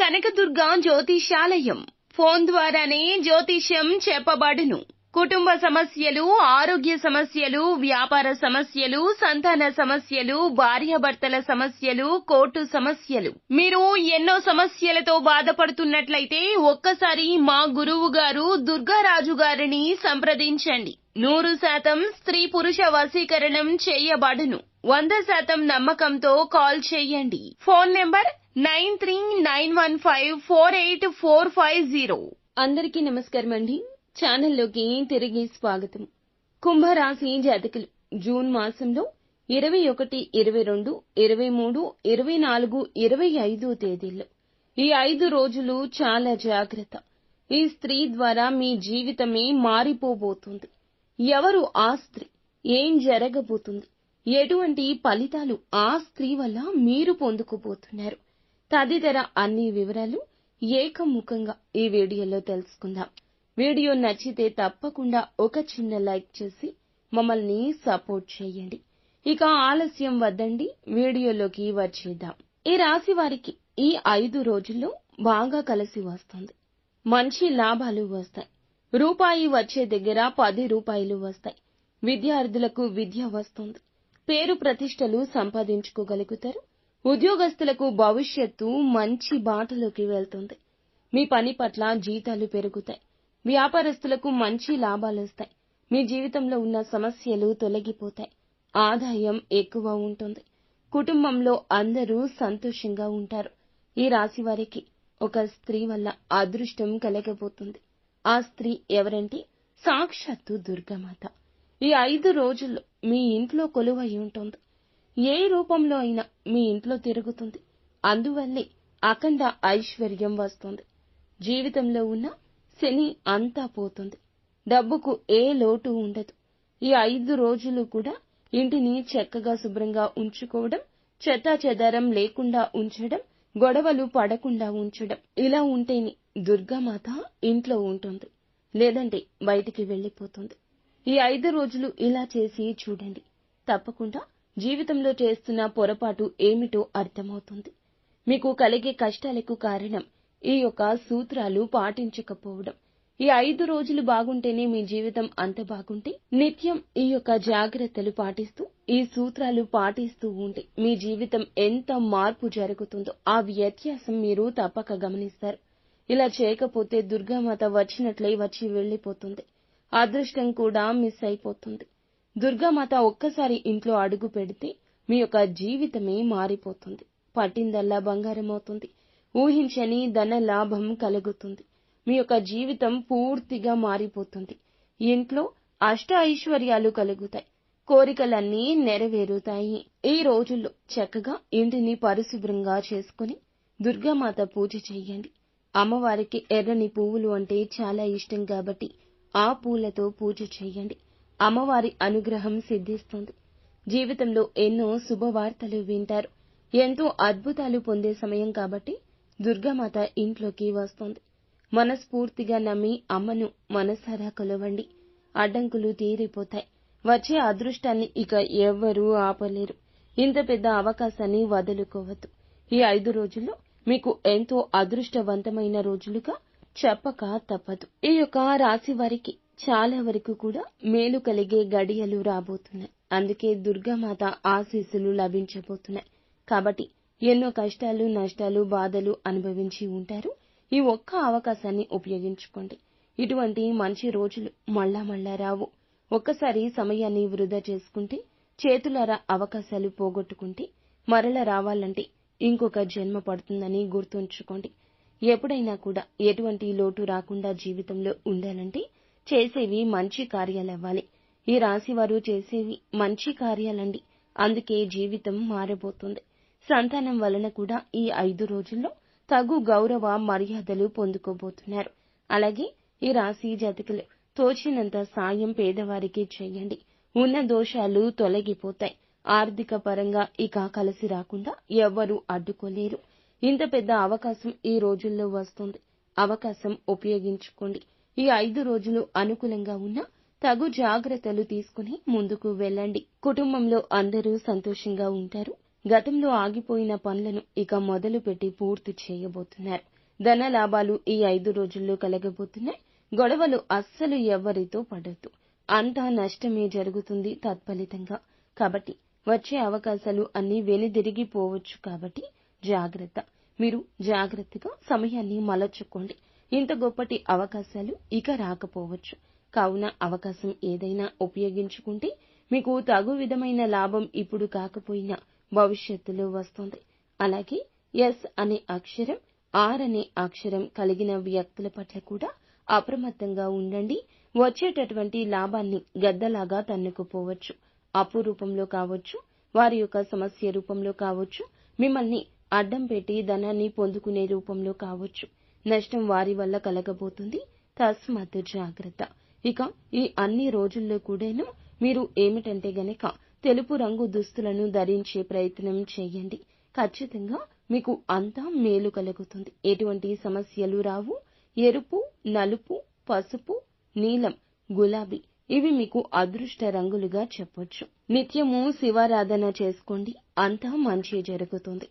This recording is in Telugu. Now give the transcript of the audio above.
కనకదుర్గ జ్యోతిషాలయం ఫోన్ ద్వారానే జ్యోతిష్యం చెప్పబడును. కుటుంబ సమస్యలు, ఆరోగ్య సమస్యలు, వ్యాపార సమస్యలు, సంతాన సమస్యలు, భార్యాభర్తల సమస్యలు, కోర్టు సమస్యలు. మీరు ఎన్నో సమస్యలతో బాధపడుతున్నట్లయితే ఒక్కసారి మా గురువు గారు దుర్గారాజు గారిని సంప్రదించండి. 100% స్త్రీ పురుష వశీకరణం చేయబడును. 100% నమ్మకంతో కాల్ చేయండి. Phone number 9391548450. అందరికీ నమస్కారం అండి. ఛానల్లోకి తిరిగి స్వాగతం. కుంభరాశి జాతకులు జూన్ మాసంలో 21, 22, 23, 24, 25 తేదీల్లో ఈ 5 రోజులు చాలా జాగ్రత్త. ఈ స్త్రీ ద్వారా మీ జీవితమే మారిపోబోతుంది. ఎవరు ఆ స్త్రీ, ఏం జరగబోతుంది, ఎటువంటి ఫలితాలు ఆ స్త్రీ వల్ల మీరు పొందుకోబోతున్నారు తదితర అన్ని వివరాలు ఏకముఖంగా ఈ వీడియోలో తెలుసుకుందాం. వీడియో నచ్చితే తప్పకుండా ఒక చిన్న లైక్ చేసి మమ్మల్ని సపోర్ట్ చేయండి. ఇక ఆలస్యం వద్దండి, వీడియోలోకి వచ్చేద్దాం. ఈ రాశి వారికి ఈ 5 రోజుల్లో బాగా కలిసి వస్తుంది. మంచి లాభాలు వస్తాయి. రూపాయి వచ్చే దగ్గర 10 రూపాయలు వస్తాయి. విద్యార్థులకు విద్య వస్తుంది. పేరు ప్రతిష్టలు సంపాదించుకోగలుగుతారు. ఉద్యోగస్తులకు భవిష్యత్తు మంచి బాటలోకి వెళ్తుంది. మీ పని పట్ల జీతాలు పెరుగుతాయి. వ్యాపారస్తులకు మంచి లాభాలొస్తాయి. మీ జీవితంలో ఉన్న సమస్యలు తొలగిపోతాయి. ఆదాయం ఎక్కువ ఉంటుంది. కుటుంబంలో అందరూ సంతోషంగా ఉంటారు. ఈ రాశి వారికి ఒక స్త్రీ వల్ల అదృష్టం కలగబోతుంది. ఆ స్త్రీ ఎవరంటే సాక్షాత్తు దుర్గామాత. ఈ 5 రోజుల్లో మీ ఇంట్లో కొలువై ఉంటుంది. ఏ రూపంలో అయినా మీ ఇంట్లో తిరుగుతుంది. అందువల్లే అఖండ ఐశ్వర్యం వస్తుంది. జీవితంలో ఉన్న శని అంతా పోతుంది. డబ్బుకు ఏ లోటు ఉండదు. ఈ 5 రోజులు కూడా ఇంటిని చక్కగా శుభ్రంగా ఉంచుకోవడం, చెత్తాచెదారం లేకుండా ఉంచడం, గొడవలు పడకుండా ఉంచడం. ఇలా ఉంటేనే దుర్గామాత ఇంట్లో ఉంటుంది. లేదంటే బయటికి వెళ్లిపోతుంది. ఈ 5 రోజులు ఇలా చేసి చూడండి. తప్పకుండా జీవితంలో చేస్తున్న పొరపాటు ఏమిటో అర్థమవుతుంది. మీకు కలిగే కష్టాలకు కారణం ఈ యొక్క సూత్రాలు పాటించకపోవడం. ఈ 5 రోజులు బాగుంటేనే మీ జీవితం అంత బాగుంటే, నిత్యం ఈ యొక్క జాగ్రత్తలు పాటిస్తూ ఈ సూత్రాలు పాటిస్తూ ఉంటే మీ జీవితం ఎంత మార్పు జరుగుతుందో ఆ వ్యత్యాసం మీరు తప్పక గమనిస్తారు. ఇలా చేయకపోతే దుర్గామాత వచ్చినట్లే వచ్చి వెళ్లిపోతుంది. అదృష్టం కూడా మిస్ అయిపోతుంది. దుర్గామాత ఒక్కసారి ఇంట్లో అడుగు పెడితే మీ యొక్క జీవితమే మారిపోతుంది. పట్టిందల్లా బంగారం అవుతుంది. ఊహించని ధన లాభం కలుగుతుంది. మీ యొక్క జీవితం పూర్తిగా మారిపోతుంది. ఇంట్లో అష్ట ఐశ్వర్యాలు కలుగుతాయి. కోరికలన్నీ నెరవేరుతాయి. ఈ రోజుల్లో చక్కగా ఇంటిని పరిశుభ్రంగా చేసుకుని దుర్గామాత పూజ చేయండి. అమ్మవారికి ఎర్రని పువ్వులు అంటే చాలా ఇష్టం కాబట్టి ఆ పూలతో పూజ చేయండి. అమ్మవారి అనుగ్రహం సిద్ధిస్తుంది. జీవితంలో ఎన్నో శుభవార్తలు వింటారు. ఎంతో అద్భుతాలు పొందే సమయం కాబట్టి దుర్గామాత ఇంట్లోకి వస్తుంది. మనస్ఫూర్తిగా నమ్మి అమ్మను మనసారా కొలవండి. అడ్డంకులు తీరిపోతాయి. వచ్చే అదృష్టాన్ని ఇక ఎవ్వరూ ఆపలేరు. ఇంత పెద్ద అవకాశాన్ని వదులుకోవద్దు. ఈ 5 రోజుల్లో మీకు ఎంతో అదృష్టవంతమైన రోజులుగా చెప్పక తప్పదు. ఈ యొక్క రాశి వారికి చాలా వరకు కూడా మేలు కలిగే గడియలు రాబోతున్నాయి. అందుకే దుర్గామాత ఆశీస్సులు లభించబోతున్నాయి. కాబట్టి ఎన్నో కష్టాలు, నష్టాలు, బాధలు అనుభవించి ఉంటారు. ఈ ఒక్క అవకాశాన్ని ఉపయోగించుకోండి. ఇటువంటి మంచి రోజులు మళ్ళా రావు. ఒక్కసారి సమయాన్ని వృధా చేసుకుంటే, చేతులారా అవకాశాలు పోగొట్టుకుంటే మరల రావాలంటే ఇంకొక జన్మ పడుతుందని గుర్తుంచుకోండి. ఎప్పుడైనా కూడా ఎటువంటి లోటు రాకుండా జీవితంలో ఉండాలంటే చేసేవి మంచి కార్యాలవ్వాలి. ఈ రాశివారు చేసేవి మంచి కార్యాలండి. అందుకే జీవితం మారబోతుంది. సంతానం వలన కూడా ఈ 5 రోజుల్లో తగు గౌరవ మర్యాదలు పొందుకోబోతున్నారు. అలాగే ఈ రాశి జాతకులు తోచినంత సాయం పేదవారికి చేయండి. ఉన్న దోషాలు తొలగిపోతాయి. ఆర్థిక పరంగా ఇక కలిసి రాకుండా ఎవ్వరూ అడ్డుకోలేరు. ఇంత పెద్ద అవకాశం ఈ రోజుల్లో వస్తుంది. అవకాశం ఉపయోగించుకోండి. ఈ 5 రోజులు అనుకూలంగా ఉన్నా తగు జాగ్రత్తలు తీసుకుని ముందుకు వెళ్ళండి. కుటుంబంలో అందరూ సంతోషంగా ఉంటారు. గతంలో ఆగిపోయిన పనులను ఇక మొదలుపెట్టి పూర్తి చేయబోతున్నారు. ధన లాభాలు ఈ 5 రోజుల్లో కలగబోతున్నాయి. గొడవలు అస్సలు ఎవ్వరితో పడొద్దు. అంతా నష్టమే జరుగుతుంది తత్ఫలితంగా. కాబట్టి వచ్చే అవకాశాలు అన్నీ వెనుదిరిగిపోవచ్చు. కాబట్టి జాగ్రత్త. మీరు జాగ్రత్తగా సమయాన్ని మలచుకోండి. ఇంత గొప్పటి అవకాశాలు ఇక రాకపోవచ్చు. కావున అవకాశం ఏదైనా ఉపయోగించుకుంటే మీకు తగు విధమైన లాభం ఇప్పుడు కాకపోయినా భవిష్యత్తులో వస్తుంది. అలాగే ఎస్ అనే అక్షరం, ఆర్ అనే అక్షరం కలిగిన వ్యక్తుల పట్ల కూడా అప్రమత్తంగా ఉండండి. వచ్చేటటువంటి లాభాన్ని గద్దలాగా తన్నుకుపోవచ్చు. అప్పు రూపంలో కావచ్చు, వారి యొక్క సమస్య రూపంలో కావచ్చు, మిమ్మల్ని అడ్డం పెట్టి ధనాన్ని పొందుకునే రూపంలో కావచ్చు. నష్టం వారి వల్ల కలగబోతుంది. తస్మాత్ జాగ్రత్త. ఇక ఈ అన్ని రోజుల్లో కూడాను మీరు ఏమిటంటే గనక తెలుపు రంగు దుస్తులను ధరించే ప్రయత్నం చేయండి. ఖచ్చితంగా మీకు అంతా మేలు కలుగుతుంది. ఎటువంటి సమస్యలు రావు. ఎరుపు, నలుపు, పసుపు, నీలం, గులాబీ ఇవి మీకు అదృష్ట రంగులుగా చెప్పొచ్చు. నిత్యము శివారాధన చేసుకోండి. అంతా మంచి జరుగుతుంది.